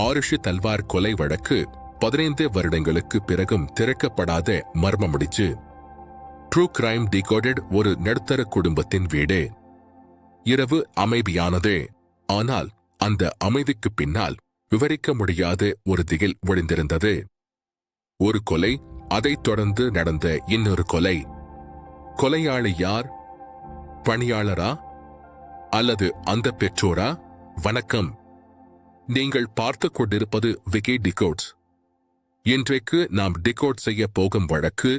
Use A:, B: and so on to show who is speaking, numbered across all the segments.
A: ஆருஷி தல்வார் கொலை வழக்கு 15 வருடங்களுக்கு பிறகும் திறக்கப்படாத மர்ம முடிச்சு. True crime decoded. ஒரு நடுத்தர குடும்பத்தின் வீடு. இரவு அமைதியானது. ஆனால் அந்த அமைதிக்கு பின்னால் விவரிக்க முடியாத ஒரு திகில் ஒளிந்திருந்தது. ஒரு கொலை, அதைத் தொடர்ந்து நடந்த இன்னொரு கொலை. கொலையாளி யார்? பணியாளரா அல்லது அந்த பெற்றோரா? வணக்கம், நீங்கள் பார்த்து கொண்டிருப்பது விக்கி டிகோட்ஸ். இன்றைக்கு நாம் டிகோட் செய்ய போகும் வழக்கு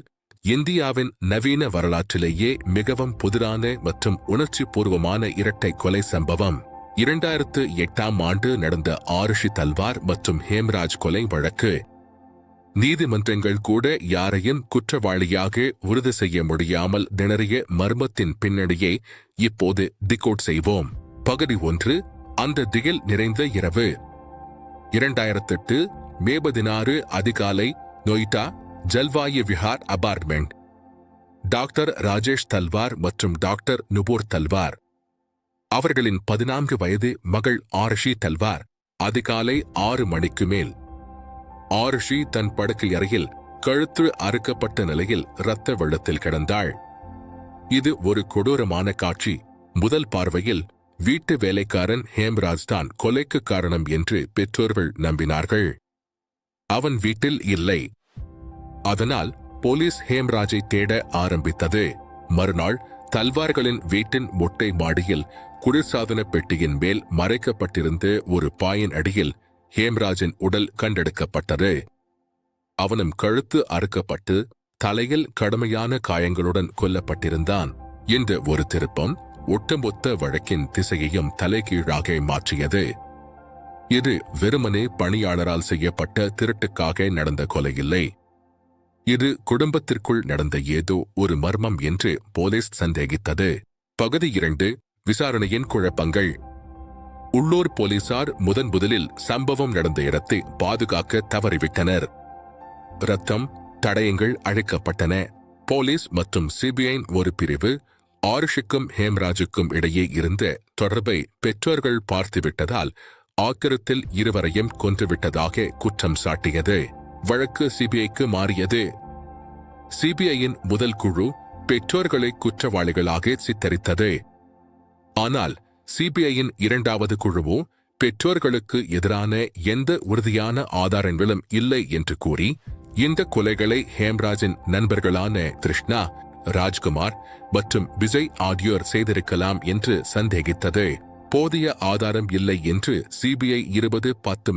A: இந்தியாவின் நவீன வரலாற்றிலேயே மிகவும் புதிரான மற்றும் உணர்ச்சி பூர்வமான இரட்டை கொலை சம்பவம். 2008ஆம் ஆண்டு நடந்த ஆருஷி தல்வார் மற்றும் ஹேம்ராஜ் கொலை வழக்கு. நீதிமன்றங்கள் கூட யாரையும் குற்றவாளியாக உறுதி செய்ய முடியாமல் திணறிய மர்மத்தின் பின்னணியை இப்போது டிகோட் செய்வோம். பகுதி 1. அந்த திகில் நிறைந்த இரவு. 2008 மே 16 அதிகாலை நொய்டா ஜல்வாயு விஹார் அபார்ட்மெண்ட். டாக்டர் ராஜேஷ் தல்வார் மற்றும் டாக்டர் நுபூர் தல்வார், அவர்களின் 14 வயது மகள் ஆருஷி தல்வார் அதிகாலை 6 மணிக்கு மேல். ஆருஷி தன் படுக்கை அறையில் கழுத்து அறுக்கப்பட்ட நிலையில் இரத்த வெள்ளத்தில் கிடந்தாள். இது ஒரு கொடூரமான காட்சி. முதல் பார்வையில் வீட்டு வேலைக்காரன் ஹேம்ராஜ் தான் கொலைக்கு காரணம் என்று பெற்றோர்கள் நம்பினார்கள். அவன் வீட்டில் இல்லை. அதனால் போலீஸ் ஹேம்ராஜை தேட ஆரம்பித்தது. மறுநாள் தல்வார்களின் வீட்டின் மொட்டை மாடியில் குளிர்சாதன பெட்டியின் மேல் மறைக்கப்பட்டிருந்த ஒரு பாயின் அடியில் ஹேம்ராஜின் உடல் கண்டெடுக்கப்பட்டது. அவனும் கழுத்து அறுக்கப்பட்டு தலையில் கடுமையான காயங்களுடன் கொல்லப்பட்டிருந்தான். இந்த ஒரு திருப்பம் ஒட்டுமொத்த வழக்கின் திசையையும் தலைகீழாக மாற்றியது. இது வெறுமனே பணியாளரால் செய்யப்பட்ட திருட்டுக்காக நடந்த கொலை இல்லை. இது குடும்பத்திற்குள் நடந்த ஏதோ ஒரு மர்மம் என்று போலீஸ் சந்தேகித்தது. பகுதி 2. விசாரணையின் குழப்பங்கள். உள்ளூர் போலீசார் முதலில் சம்பவம் நடந்த இடத்தை பாதுகாக்க தவறிவிட்டனர். இரத்தம், தடயங்கள் அழிக்கப்பட்டன. போலீஸ் மற்றும் சிபிஐ ஒரு பிரிவு ஆருஷிக்கும் ஹேம்ராஜுக்கும் இடையே இருந்த தொடர்பை பெற்றோர்கள் பார்த்துவிட்டதால் ஆக்கிரத்தில் இருவரையும் கொன்றுவிட்டதாக குற்றம் சாட்டியது. வழக்கு சிபிஐக்கு மாறியது. சிபிஐயின் முதல் குழு பெற்றோர்களை குற்றவாளிகளாக சித்தரித்தது. ஆனால் சிபிஐயின் இரண்டாவது குழுவோ பெற்றோர்களுக்கு எதிரான எந்த உறுதியான ஆதாரங்களும் இல்லை என்று கூறி இந்த கொலைகளை ஹேம்ராஜின் நண்பர்களான கிருஷ்ணா, ராஜ்குமார் மற்றும் விஜய் ஆகியோர் செய்திருக்கலாம் என்று சந்தேகித்தது. போதிய ஆதாரம் இல்லை என்று சிபிஐ 2010